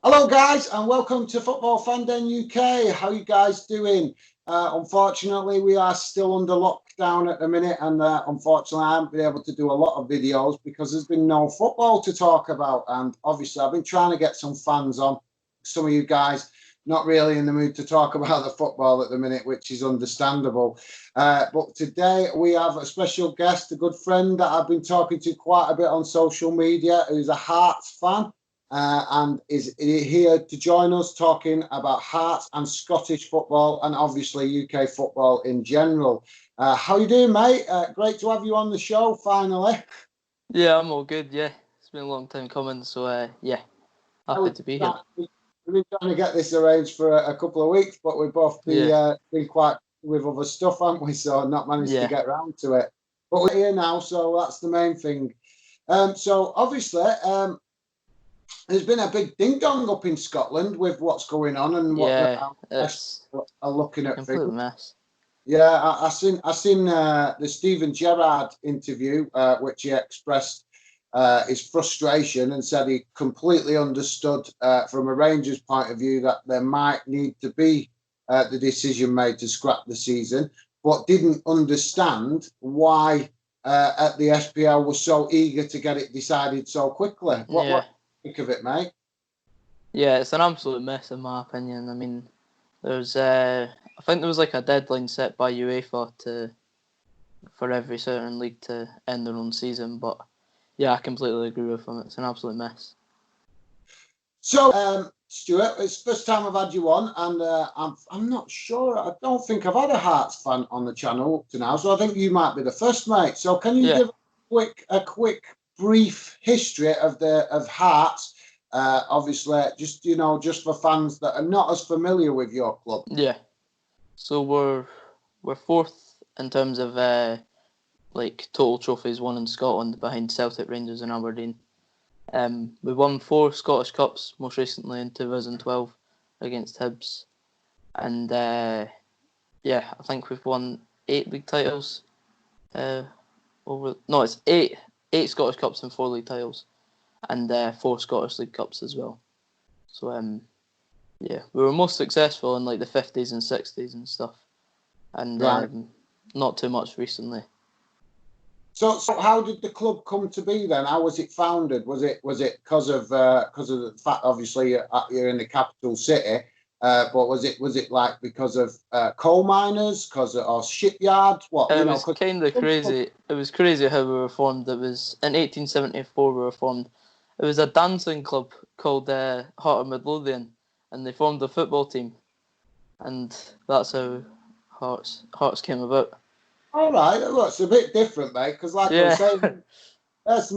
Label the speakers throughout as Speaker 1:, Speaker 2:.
Speaker 1: Hello guys and welcome to Football Fandom UK. How you guys doing? Unfortunately, we are still under lockdown at the minute and unfortunately I haven't been able to do a lot of videos because there's been no football to talk about, and obviously I've been trying to get some fans on. Some of you guys not really in the mood to talk about the football at the minute, which is understandable. But today we have a special guest, a good friend that I've been talking to quite a bit on social media, who's a Hearts fan. And is here to join us talking about Hearts and Scottish football and obviously UK football in general. How you doing, mate? Great to have you on the show finally.
Speaker 2: Yeah, I'm all good, yeah. It's been a long time coming, so yeah, happy to be here.
Speaker 1: We've been trying to get this arranged for a couple of weeks, but we've both been quite with other stuff, haven't we? So not managed to get around to it. But we're here now, so that's the main thing. So obviously, there's been a big ding-dong up in Scotland with what's going on and what are looking at
Speaker 2: complete
Speaker 1: things.
Speaker 2: Mess.
Speaker 1: Yeah, I seen the Steven Gerrard interview, which he expressed his frustration and said he completely understood from a Rangers point of view that there might need to be the decision made to scrap the season, but didn't understand why at the SPL was so eager to get it decided so quickly. What of it, mate?
Speaker 2: Yeah, it's an absolute mess in my opinion. I mean, there's I think there was like a deadline set by UEFA for every certain league to end their own season, but yeah, I completely agree with him. It's an absolute mess.
Speaker 1: So, Stuart, it's the first time I've had you on, and I'm not sure. I don't think I've had a Hearts fan on the channel up to now, so I think you might be the first, mate. So, can you give a quick, brief history of Hearts? Obviously, just for fans that are not as familiar with your club.
Speaker 2: Yeah. So we're fourth in terms of like total trophies won in Scotland, behind Celtic, Rangers, and Aberdeen. We won 4 Scottish Cups, most recently in 2012 against Hibs, and I think we've won 8 league titles. It's 8 Scottish Cups and 4 league titles, and 4 Scottish League Cups as well. So we were most successful in like the 50s and 60s and stuff, and not too much recently.
Speaker 1: So how did the club come to be then? How was it founded? Was it because of the fact obviously you're in the capital city, but was it like because of coal miners, or shipyards? What
Speaker 2: it was kind of crazy. It was crazy how we were formed. It was in 1874 we were formed. It was a dancing club called Heart of Midlothian, and they formed a football team, and that's how Hearts came about.
Speaker 1: All right, well, it's a bit different, mate, because like I was saying,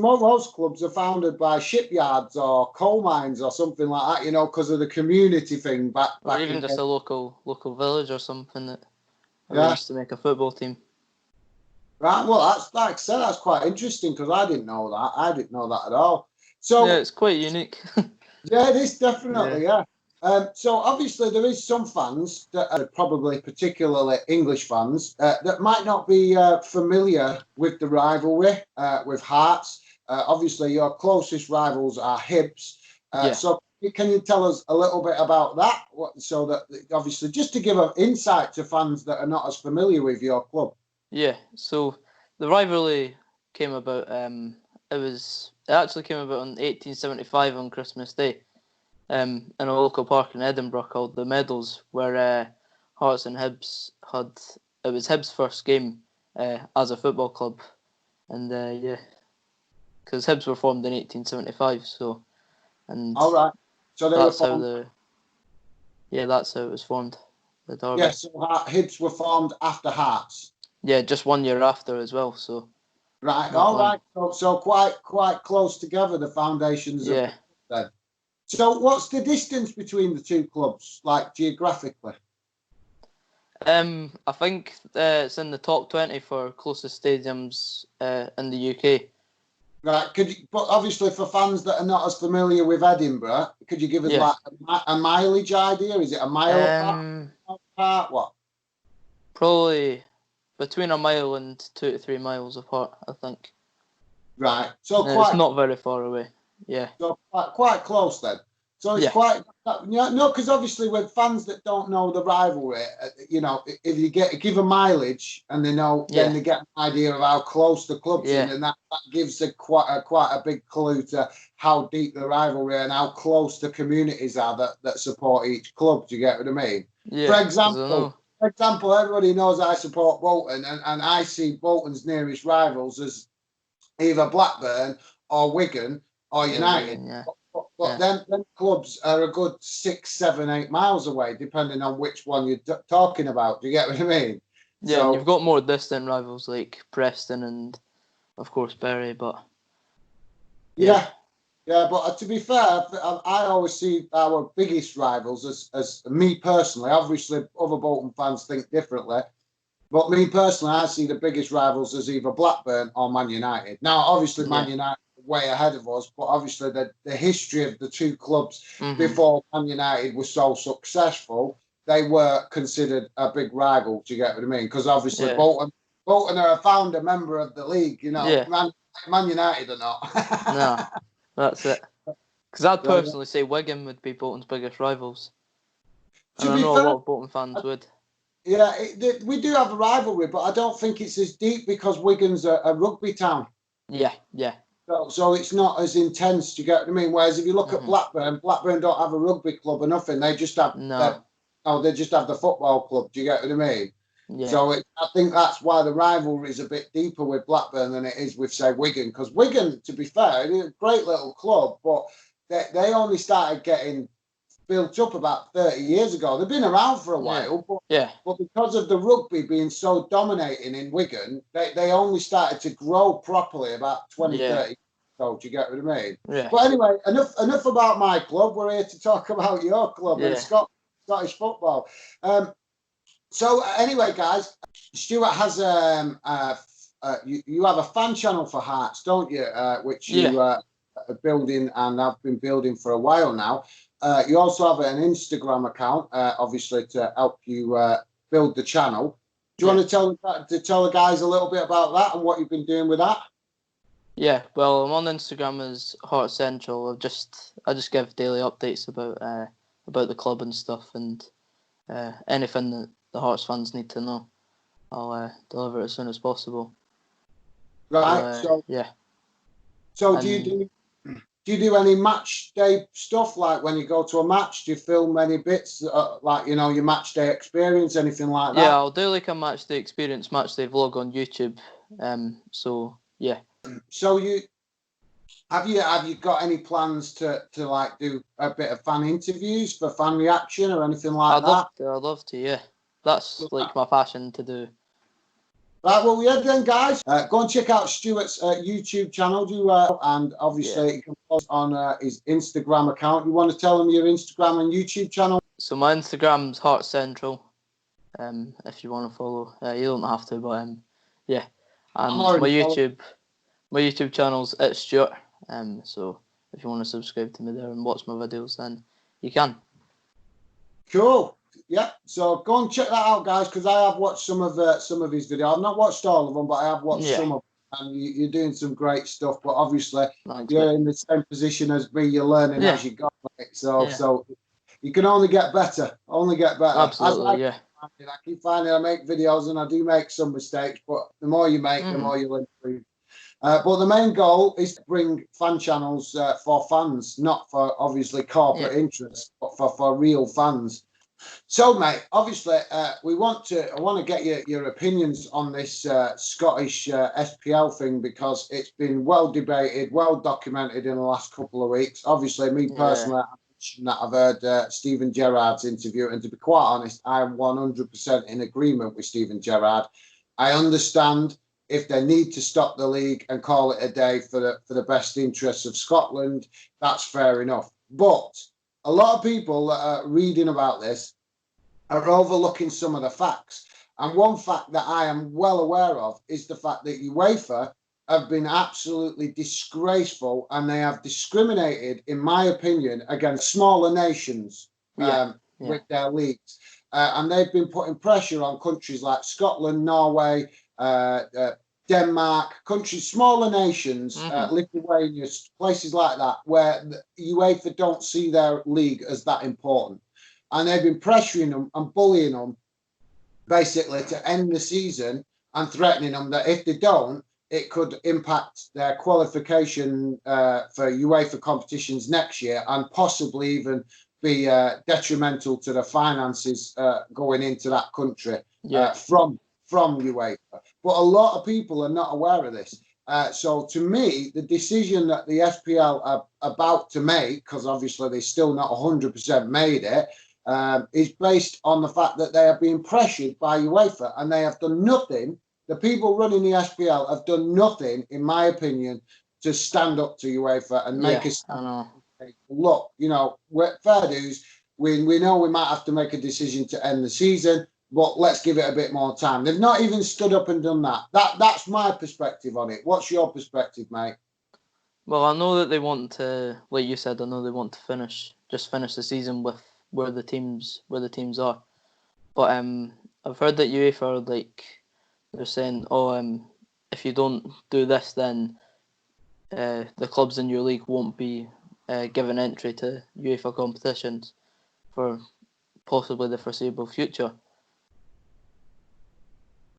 Speaker 1: most clubs are founded by shipyards or coal mines or something like that, because of the community thing.
Speaker 2: Or even just a local village or something that arranged to make a football team.
Speaker 1: Right, well, that's like I said, that's quite interesting because I didn't know that. I didn't know that at all. So
Speaker 2: yeah, it's quite unique.
Speaker 1: Yeah, it is definitely, yeah. So obviously there is some fans that are probably particularly English fans that might not be familiar with the rivalry with Hearts. Obviously your closest rivals are Hibs. So can you tell us a little bit about that? So that obviously just to give an insight to fans that are not as familiar with your club.
Speaker 2: Yeah, so the rivalry came about, it actually came about in 1875 on Christmas Day. In a local park in Edinburgh called the Meadows, where Hearts and Hibs it was Hibs' first game as a football club, and because Hibs were formed in 1875, so
Speaker 1: all right, so
Speaker 2: that's how that's how it was formed. The derby.
Speaker 1: Yeah, so Hibs were formed after Hearts.
Speaker 2: Yeah, just 1 year after as well. So
Speaker 1: right, all right, so quite close together the foundations.
Speaker 2: Yeah.
Speaker 1: Then. So what's the distance between the two clubs, like geographically?
Speaker 2: I think it's in the top 20 for closest stadiums in the UK.
Speaker 1: Right, but obviously for fans that are not as familiar with Edinburgh, could you give us like a mileage idea? Is it a mile apart? What?
Speaker 2: Probably between a mile and 2 to 3 miles apart, I think.
Speaker 1: Right, so
Speaker 2: it's not very far away. Yeah.
Speaker 1: So quite close then. So it's quite, because obviously with fans that don't know the rivalry, if you give a mileage and they know, then they get an idea of how close the club's in, and that gives quite a big clue to how deep the rivalry and how close the communities are that support each club. Do you get what I mean?
Speaker 2: Yeah.
Speaker 1: For example, everybody knows I support Bolton, and I see Bolton's nearest rivals as either Blackburn or Wigan or United. But then clubs are a good 6, 7, 8 miles away, depending on which one you're talking about. Do you get what I mean?
Speaker 2: Yeah, so, and you've got more distant rivals like Preston and, of course, Bury, but...
Speaker 1: Yeah, but to be fair, I always see our biggest rivals as me personally. Obviously, other Bolton fans think differently. But me personally, I see the biggest rivals as either Blackburn or Man United. Now, obviously, Man United are way ahead of us, but obviously the history of the two clubs before Man United was so successful, they were considered a big rival. Do you get what I mean? Because obviously, Bolton are a founder member of the league. Man United are not.
Speaker 2: No, that's it. Because I'd personally say Wigan would be Bolton's biggest rivals. And I know a lot of Bolton fans would.
Speaker 1: Yeah, we do have a rivalry, but I don't think it's as deep because Wigan's a rugby town.
Speaker 2: Yeah.
Speaker 1: So it's not as intense. Do you get what I mean? Whereas if you look at Blackburn don't have a rugby club or nothing. They just have they just have the football club. Do you get what I mean? Yeah. So I think that's why the rivalry is a bit deeper with Blackburn than it is with, say, Wigan. Because Wigan, to be fair, is a great little club, but they only started getting built up about 30 years ago. They've been around for a while, but because of the rugby being so dominating in Wigan, they only started to grow properly about 20, 30 So do you get what I mean?
Speaker 2: Yeah.
Speaker 1: But anyway, enough about my club. We're here to talk about your club and Scottish football. So anyway, guys, Stuart has you have a fan channel for Hearts, don't you? Which you are building and have been building for a while now. You also have an Instagram account, obviously, to help you build the channel. Do you want to tell the guys a little bit about that and what you've been doing with that?
Speaker 2: Yeah, well, I'm on Instagram as Hearts Central. I just give daily updates about the club and stuff, and anything that the Hearts fans need to know, I'll deliver it as soon as possible.
Speaker 1: Right. So do you do any match day stuff? Like when you go to a match, do you film any bits like your match day experience, anything like that?
Speaker 2: Yeah, I'll do like a match day experience, match day vlog on YouTube. So yeah.
Speaker 1: So have you got any plans to like do a bit of fan interviews for fan reaction or anything like that?
Speaker 2: I'd love to. Yeah, that's like my passion to do.
Speaker 1: Right, well, then, guys, go and check out Stuart's YouTube channel, and obviously you can follow on his Instagram account. You want to tell him your Instagram and YouTube channel?
Speaker 2: So my Instagram's Hearts Central. If you want to follow, you don't have to, but yeah. And my YouTube channel's It's Stuart. So if you want to subscribe to me there and watch my videos, then you can.
Speaker 1: Cool. Yeah, so go and check that out, guys, because I have watched some of his videos. I've not watched all of them, but I have watched some of them, and you're doing some great stuff. But obviously, you're in the same position as me. You're learning as you go. So you can only get better.
Speaker 2: Absolutely,
Speaker 1: I keep finding I make videos and I do make some mistakes, but the more you make, the more you'll improve. But the main goal is to bring fan channels for fans, not for obviously corporate interests, but for real fans. So, mate, obviously, I want to get your opinions on this Scottish SPL thing because it's been well debated, well documented in the last couple of weeks. Obviously, me personally, I mentioned that I've heard Stephen Gerrard's interview, and to be quite honest, I am 100% in agreement with Stephen Gerrard. I understand if they need to stop the league and call it a day for the best interests of Scotland, that's fair enough. But a lot of people that are reading about this are overlooking some of the facts. And one fact that I am well aware of is the fact that UEFA have been absolutely disgraceful and they have discriminated, in my opinion, against smaller nations with their leagues. And they've been putting pressure on countries like Scotland, Norway, Denmark, countries, smaller nations, Lithuania, places like that, where the UEFA don't see their league as that important. And they've been pressuring them and bullying them basically to end the season and threatening them that if they don't, it could impact their qualification for UEFA competitions next year and possibly even be detrimental to the finances going into that country from UEFA. But a lot of people are not aware of this. So to me, the decision that the SPL are about to make, because obviously they're still not 100% made it, is based on the fact that they are being pressured by UEFA and they have done nothing. The people running the SPL have done nothing, in my opinion, to stand up to UEFA and make us look, fair dues. We know we might have to make a decision to end the season, but let's give it a bit more time. They've not even stood up and done that. That's my perspective on it. What's your perspective, mate?
Speaker 2: Well, I know that they want to, like you said, I know they want to finish the season with where the teams are. But I've heard that UEFA are they're saying, if you don't do this, then the clubs in your league won't be given entry to UEFA competitions for possibly the foreseeable future.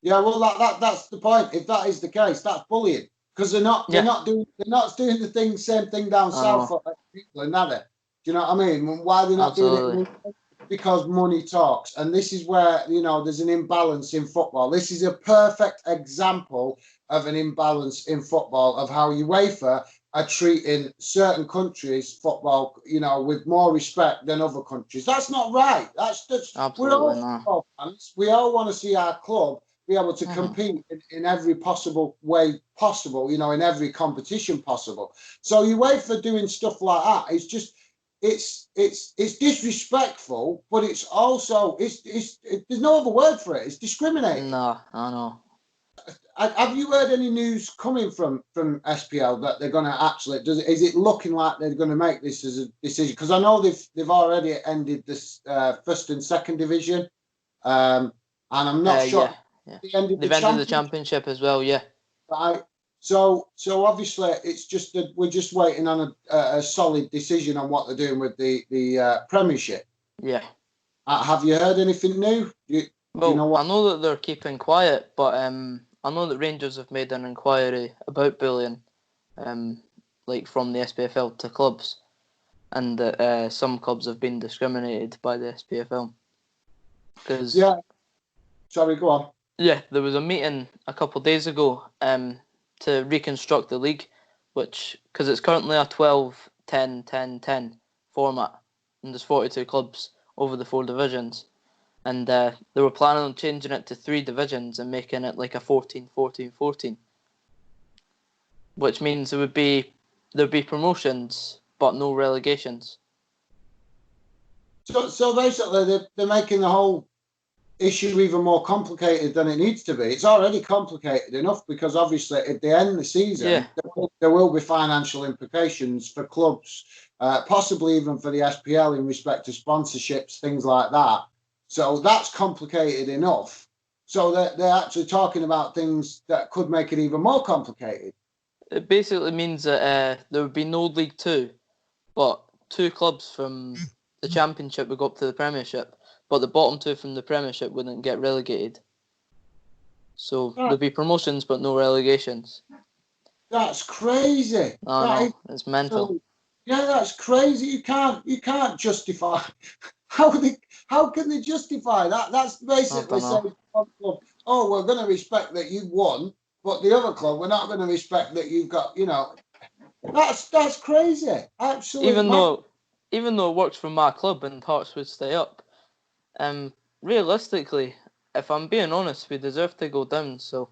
Speaker 1: Yeah, well, that's the point. If that is the case, that's bullying because they're not doing the same thing down south for England, are they? Do you know what I mean? Why are they not doing it? Because money talks, and this is where there's an imbalance in football. This is a perfect example of an imbalance in football of how UEFA are treating certain countries' football, with more respect than other countries. That's not right. That's we're all football fans. We all want to see our club be able to compete in every possible way possible, in every competition possible. So UEFA doing stuff like that is just it's disrespectful, but it's also there's no other word for it. It's discriminating.
Speaker 2: No, I know.
Speaker 1: Have you heard any news coming from SPL that they're going to actually? Is it looking like they're going to make this as a decision? Because I know they've already ended this first and second division, and I'm not sure.
Speaker 2: Yeah. They've ended the championship as well. Yeah.
Speaker 1: Right. So obviously it's just that we're just waiting on a solid decision on what they're doing with the Premiership.
Speaker 2: Yeah.
Speaker 1: Have you heard anything new? Do you know what?
Speaker 2: I know that they're keeping quiet, but I know that Rangers have made an inquiry about bullying, from the SPFL to clubs, and that some clubs have been discriminated by the SPFL.
Speaker 1: Sorry, go on.
Speaker 2: Yeah, there was a meeting a couple of days ago to reconstruct the league, because it's currently a 12-10-10-10 format, and there's 42 clubs over the 4 divisions, and they were planning on changing it to 3 divisions and making it like a 14-14-14, which means there'd be promotions but no relegations.
Speaker 1: So basically, they're making the whole issue even more complicated than it needs to be. It's already complicated enough because obviously at the end of the season there will be financial implications for clubs, possibly even for the SPL in respect to sponsorships, things like that. So that's complicated enough. So they're actually talking about things that could make it even more complicated.
Speaker 2: It basically means that there would be no League 2, but 2 clubs from the Championship would go up to the Premiership, but the bottom 2 from the Premiership wouldn't get relegated. So there'd be promotions but no relegations.
Speaker 1: That's crazy.
Speaker 2: It's mental.
Speaker 1: That's crazy. You can't justify. How can they justify that? That's basically saying, oh, we're going to respect that you won, but the other club, we're not going to respect that you've got. That's crazy. Absolutely.
Speaker 2: Even though it works for my club and Hearts would stay up, realistically, if I'm being honest, we deserve to go down. So,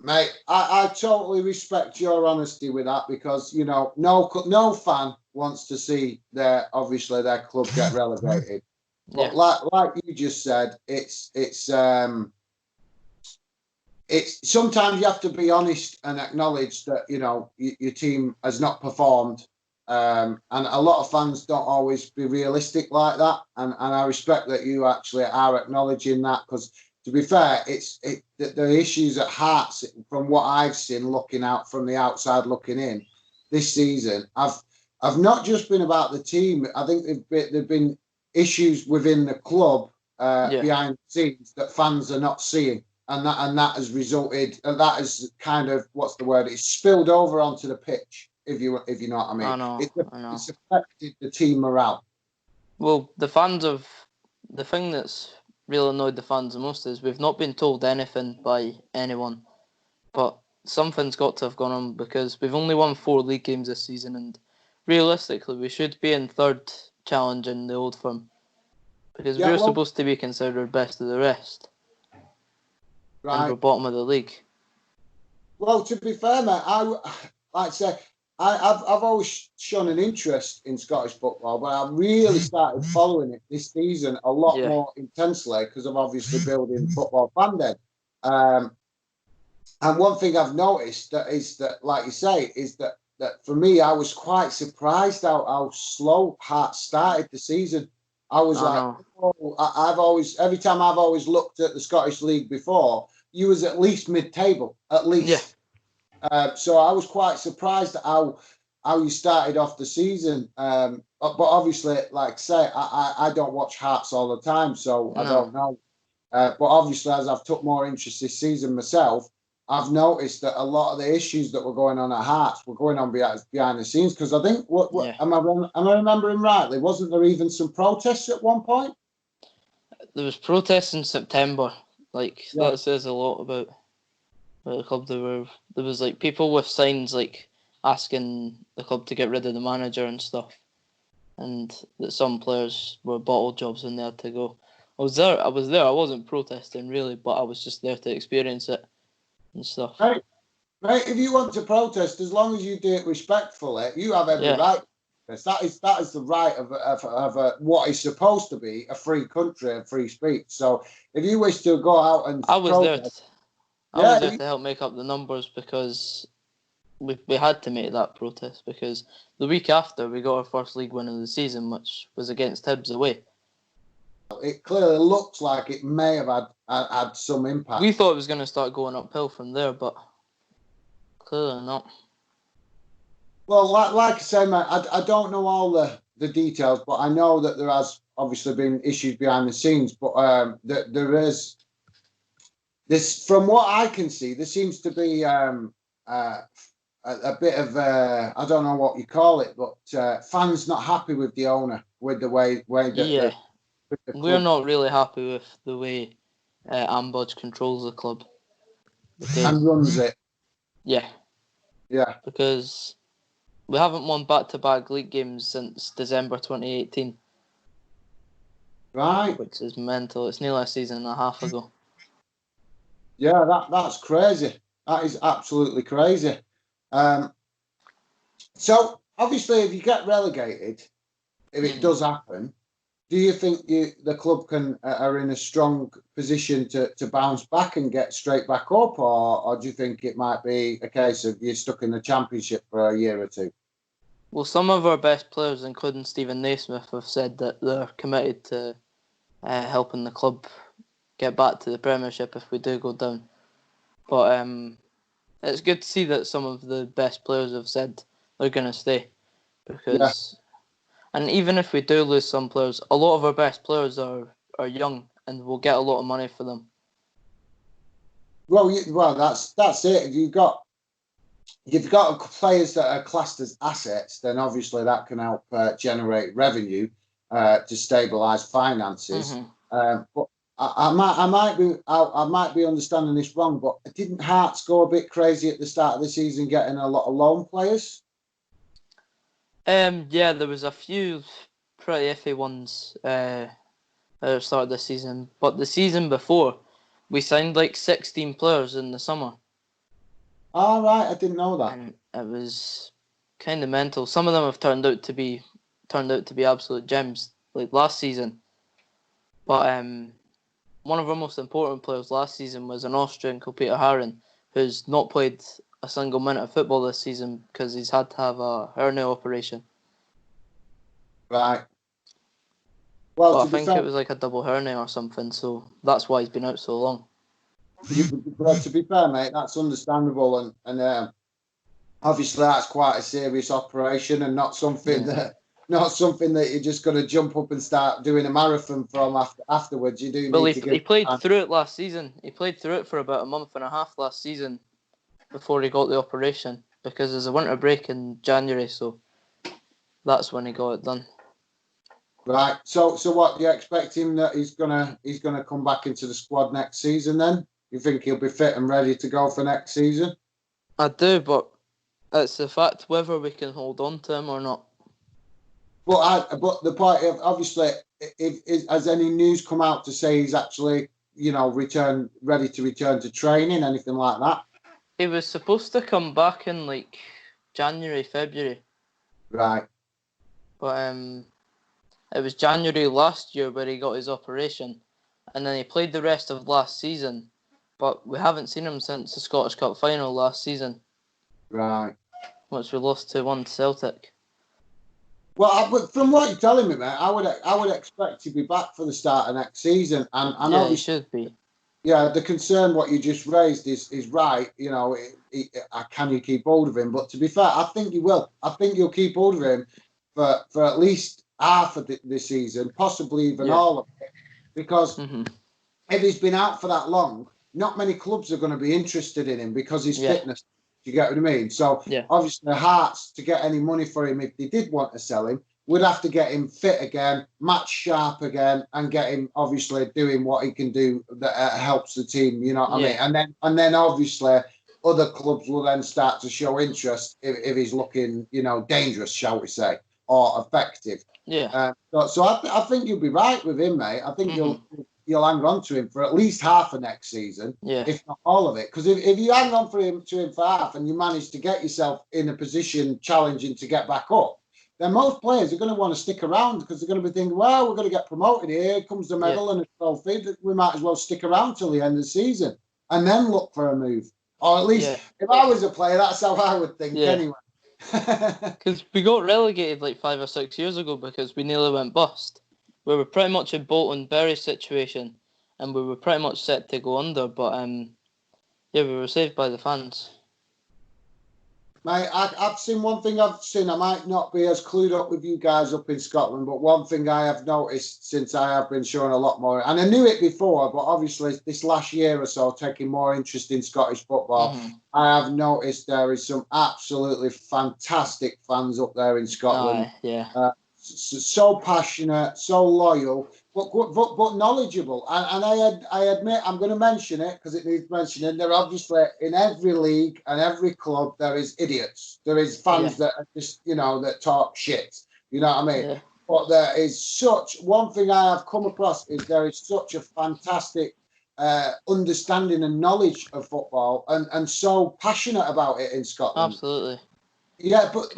Speaker 1: mate, I totally respect your honesty with that because no fan wants to see their club get relegated. But like you just said, it's sometimes you have to be honest and acknowledge that your team has not performed. And a lot of fans don't always be realistic like that, and I respect that you actually are acknowledging that, because to be fair, the issues at Hearts, from what I've seen, looking out from the outside, looking in this season, I've not just been about the team. I think there've been issues within the club behind the scenes that fans are not seeing, and that has resulted. And that is kind of, what's the word? It's spilled over onto the pitch. If you know what I mean.
Speaker 2: I know.
Speaker 1: It's affected the team morale.
Speaker 2: Well, the thing that's really annoyed the fans the most is we've not been told anything by anyone, but something's got to have gone on, because we've only won 4 league games this season, and realistically we should be in third, challenging the Old Firm, because we're supposed to be considered best of the rest,
Speaker 1: right?
Speaker 2: And we're bottom of the league.
Speaker 1: Well, to be fair, mate, I've always shown an interest in Scottish football, but I really started following it this season a lot more intensely, because I'm obviously building Football Fandom. And one thing I've noticed is that, like you say, is that for me, I was quite surprised how slow Hearts started the season. I was I've always, every time I've always looked at the Scottish League before, you was at least mid-table, at least.
Speaker 2: Yeah.
Speaker 1: So I was quite surprised at how you started off the season. But obviously, like I say, I don't watch Hearts all the time, so I don't know. But obviously, as I've took more interest this season myself, I've noticed that a lot of the issues that were going on at Hearts were going on behind the scenes. Because I think, am I remembering rightly? Wasn't there even some protests at one point?
Speaker 2: There was protests in September. That says a lot about the club. There was like people with signs like asking the club to get rid of the manager and stuff, and that some players were bottle jobs and they had to go. I was there. I wasn't protesting really, but I was just there to experience it and stuff.
Speaker 1: Right. If you want to protest, as long as you do it respectfully, you have every right. That is the right of what is supposed to be a free country and free speech. So if you wish to go out and
Speaker 2: I was
Speaker 1: protest,
Speaker 2: there to help make up the numbers, because we had to make that protest, because the week after we got our first league win of the season, which was against Hibs away.
Speaker 1: It clearly looks like it may have had some impact.
Speaker 2: We thought it was going to start going uphill from there, but clearly not.
Speaker 1: Well, like I say, mate, I don't know all the details, but I know that there has obviously been issues behind the scenes. But there is this, from what I can see, there seems to be a bit of I don't know what you call it, but fans not happy with the owner, with the way that
Speaker 2: we're not really happy with the way Ambudge controls the club
Speaker 1: and runs it.
Speaker 2: Yeah, because we haven't won back-to-back league games since December 2018.
Speaker 1: Right.
Speaker 2: Which is mental. It's nearly a season and a half ago.
Speaker 1: Yeah, that's crazy. That is absolutely crazy. So, obviously, if you get relegated, if it does happen, do you think the club are in a strong position to bounce back and get straight back up, or do you think it might be a case of you're stuck in the Championship for a year or two?
Speaker 2: Well, some of our best players, including Stephen Naismith, have said that they're committed to helping the club get back to the Premiership if we do go down. But it's good to see that some of the best players have said they're going to stay, because... And even if we do lose some players, a lot of our best players are young, and we'll get a lot of money for them.
Speaker 1: Well, that's it. If you've got players that are classed as assets, then obviously that can help generate revenue to stabilise finances. But I might be understanding this wrong, but didn't Hearts go a bit crazy at the start of the season, getting a lot of loan players?
Speaker 2: Yeah, there was a few pretty iffy ones at the start of the season, but the season before, we signed like 16 players in the summer.
Speaker 1: All right, I didn't know that.
Speaker 2: And it was kind of mental. Some of them have turned out to be absolute gems, like last season. But one of our most important players last season was an Austrian called Peter Harren, who's not played a single minute of football this season because he's had to have a hernia operation.
Speaker 1: Right. Well,
Speaker 2: But
Speaker 1: to
Speaker 2: I
Speaker 1: be
Speaker 2: think it
Speaker 1: fair,
Speaker 2: was like a double hernia or something, so that's why he's been out so long.
Speaker 1: to be fair, mate, that's understandable, and obviously that's quite a serious operation, and not something
Speaker 2: Yeah.
Speaker 1: that you're just going to jump up and start doing a marathon from afterwards. You do
Speaker 2: Well,
Speaker 1: need to
Speaker 2: he
Speaker 1: give
Speaker 2: played
Speaker 1: time.
Speaker 2: through it last season. He played through it for about a month and a half last season before he got the operation because there's a winter break in January, so that's when he got it done.
Speaker 1: Right. So what do you expect him that he's gonna come back into the squad next season? Then you think he'll be fit and ready to go for next season?
Speaker 2: I do, but it's the fact whether we can hold on to him or not.
Speaker 1: But the point of obviously, if has any news come out to say he's actually ready to return to training, anything like that?
Speaker 2: He was supposed to come back in like January, February,
Speaker 1: Right.
Speaker 2: but it was January last year where he got his operation, and then he played the rest of last season, but we haven't seen him since the Scottish Cup final last season,
Speaker 1: Right.
Speaker 2: which we lost to 1 Celtic.
Speaker 1: Well, but from what you're telling me, mate, I would expect to be back for the start of next season, and
Speaker 2: Yeah, he
Speaker 1: obviously,
Speaker 2: should be.
Speaker 1: yeah, the concern what you just raised is right. Can you keep hold of him? But to be fair, I think you will. I think you'll keep hold of him for at least half of the season, possibly even all of it, because if he's been out for that long, not many clubs are going to be interested in him because his fitness. Do you get what I mean? So obviously, Hearts, to get any money for him, if they did want to sell him, would have to get him fit again, match sharp again, and get him obviously doing what he can do that helps the team. You know what I mean? And then obviously other clubs will then start to show interest if he's looking, dangerous, shall we say, or effective.
Speaker 2: Yeah.
Speaker 1: So I think you'll be right with him, mate. I think you'll hang on to him for at least half of next season, if not all of it. Because if you hang on to him for half and you manage to get yourself in a position challenging to get back up, then most players are going to want to stick around because they're going to be thinking, well, we're going to get promoted here. Comes the medal and a trophy. We might as well stick around till the end of the season and then look for a move. Or at least if I was a player, that's how I would think anyway.
Speaker 2: Because we got relegated like 5 or 6 years ago because we nearly went bust. We were pretty much in Bolton Bury situation, and we were pretty much set to go under. But we were saved by the fans.
Speaker 1: Mate, I've seen one thing I've seen. I might not be as clued up with you guys up in Scotland, but one thing I have noticed since I have been showing a lot more, and I knew it before, but obviously this last year or so, taking more interest in Scottish football, I have noticed there is some absolutely fantastic fans up there in Scotland. So passionate, so loyal, but knowledgeable. And I admit, I'm going to mention it because it needs mentioning. There obviously in every league and every club there is idiots. There is fans that are just that talk shit. You know what I mean? But there is such one thing I have come across is there is such a fantastic understanding and knowledge of football and so passionate about it in Scotland.
Speaker 2: Absolutely.
Speaker 1: Yeah, but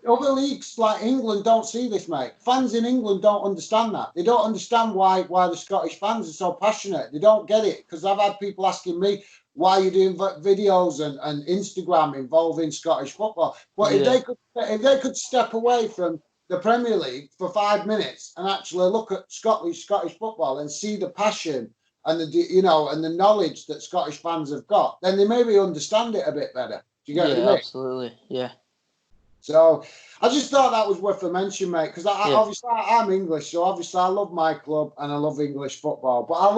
Speaker 1: other leagues like England don't see this, mate. Fans in England don't understand that. They don't understand why the Scottish fans are so passionate. They don't get it because I've had people asking me why you're doing videos and Instagram involving Scottish football. But if they could step away from the Premier League for 5 minutes and actually look at Scottish football and see the passion and the knowledge that Scottish fans have got, then they maybe understand it a bit better. Do you get what I mean?
Speaker 2: Absolutely. Yeah.
Speaker 1: So I just thought that was worth a mention, mate, because obviously I'm English, so obviously I love my club and I love English football, but I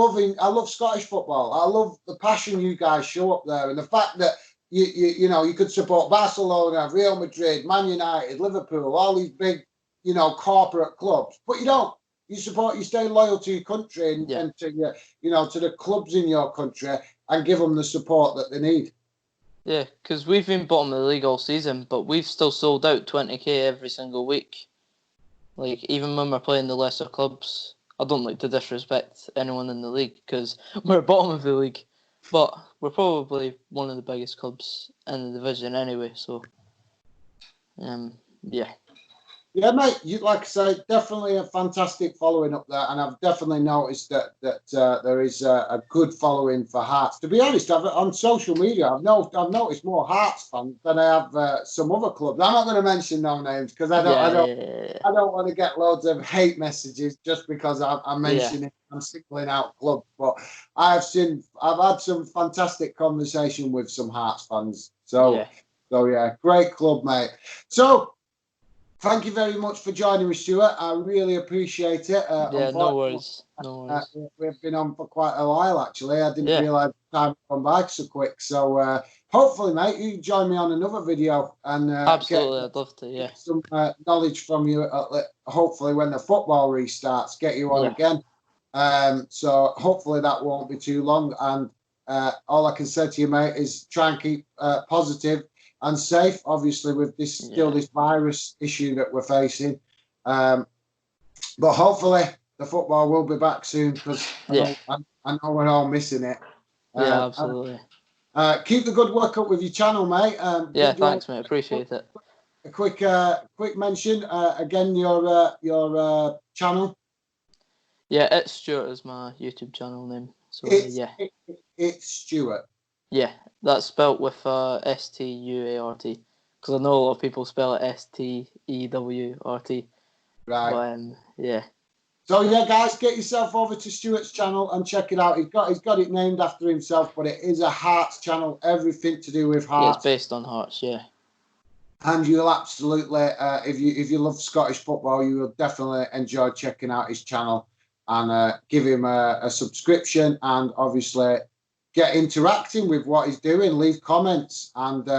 Speaker 1: love Scottish football. I love the passion you guys show up there, and the fact that you could support Barcelona, Real Madrid, Man United, Liverpool, all these big corporate clubs, but you don't. You stay loyal to your country and to to the clubs in your country and give them the support that they need.
Speaker 2: Yeah, because we've been bottom of the league all season, but we've still sold out 20k every single week. Like, even when we're playing the lesser clubs, I don't like to disrespect anyone in the league because we're bottom of the league, but we're probably one of the biggest clubs in the division anyway, so, yeah.
Speaker 1: Yeah, mate. You like I say, definitely a fantastic following up there, and I've definitely noticed that there is a good following for Hearts. To be honest, on social media, I've noticed more Hearts fans than I have some other clubs. I'm not going to mention no names because
Speaker 2: Yeah.
Speaker 1: I don't want to get loads of hate messages just because I'm
Speaker 2: Yeah.
Speaker 1: mentioning I'm singling out clubs. But I've had some fantastic conversation with some Hearts fans.
Speaker 2: Yeah.
Speaker 1: So yeah, great club, mate. So. Thank you very much for joining me, Stuart. I really appreciate it.
Speaker 2: Yeah. No
Speaker 1: Unfortunately,
Speaker 2: worries. No worries.
Speaker 1: we've been on for quite a while, actually. I didn't
Speaker 2: Yeah.
Speaker 1: realise the time had gone by so quick. So hopefully, mate, you can join me on another video and
Speaker 2: Absolutely. I'd love to. Yeah.
Speaker 1: get some knowledge from you. Hopefully, when the football restarts, get you on
Speaker 2: Yeah.
Speaker 1: again. So hopefully that won't be too long. And all I can say to you, mate, is try and keep positive and safe, obviously, with this virus issue that we're facing. But hopefully the football will be back soon because I know we're all missing it.
Speaker 2: Yeah. Absolutely.
Speaker 1: Keep the good work up with your channel, mate.
Speaker 2: Yeah. Thanks, mate. Appreciate it.
Speaker 1: A quick mention again, your channel.
Speaker 2: Yeah. It's Stuart is my YouTube channel name. So
Speaker 1: It's Stuart.
Speaker 2: Yeah, that's spelt with Stuart, because I know a lot of people spell it Stewrt.
Speaker 1: Right.
Speaker 2: But yeah.
Speaker 1: So yeah, guys, get yourself over to Stuart's channel and check it out. He's got it named after himself, but it is a Hearts channel, everything to do with
Speaker 2: Yeah, it's
Speaker 1: Hearts.
Speaker 2: based on Hearts, yeah.
Speaker 1: And you'll absolutely, if you love Scottish football, you will definitely enjoy checking out his channel and give him a subscription and obviously get interacting with what he's doing. Leave comments, and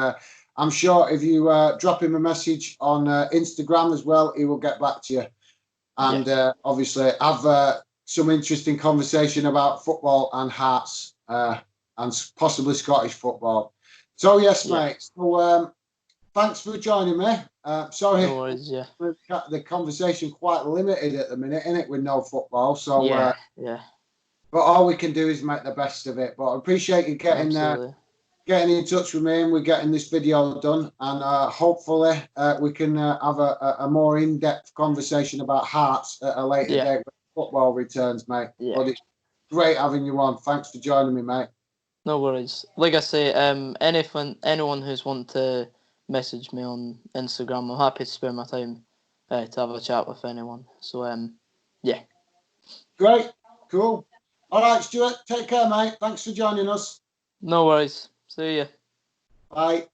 Speaker 1: I'm sure if you drop him a message on Instagram as well, he will get back to you. And obviously have some interesting conversation about football and Hearts and possibly Scottish football. So yes, mate. So thanks for joining me. Sorry,
Speaker 2: No worries, yeah.
Speaker 1: the conversation quite limited at the minute, isn't it, with no football? So
Speaker 2: yeah.
Speaker 1: But all we can do is make the best of it. But I appreciate you getting in touch with me, and we're getting this video done. And hopefully we can have a more in-depth conversation about Hearts at a later date when football returns, mate.
Speaker 2: Yeah.
Speaker 1: But it's great having you on. Thanks for joining me, mate.
Speaker 2: No worries. Like I say, anyone who's want to message me on Instagram, I'm happy to spare my time to have a chat with anyone. So yeah.
Speaker 1: Great. Cool. All right, Stuart. Take care, mate. Thanks for joining us.
Speaker 2: No worries. See ya.
Speaker 1: Bye.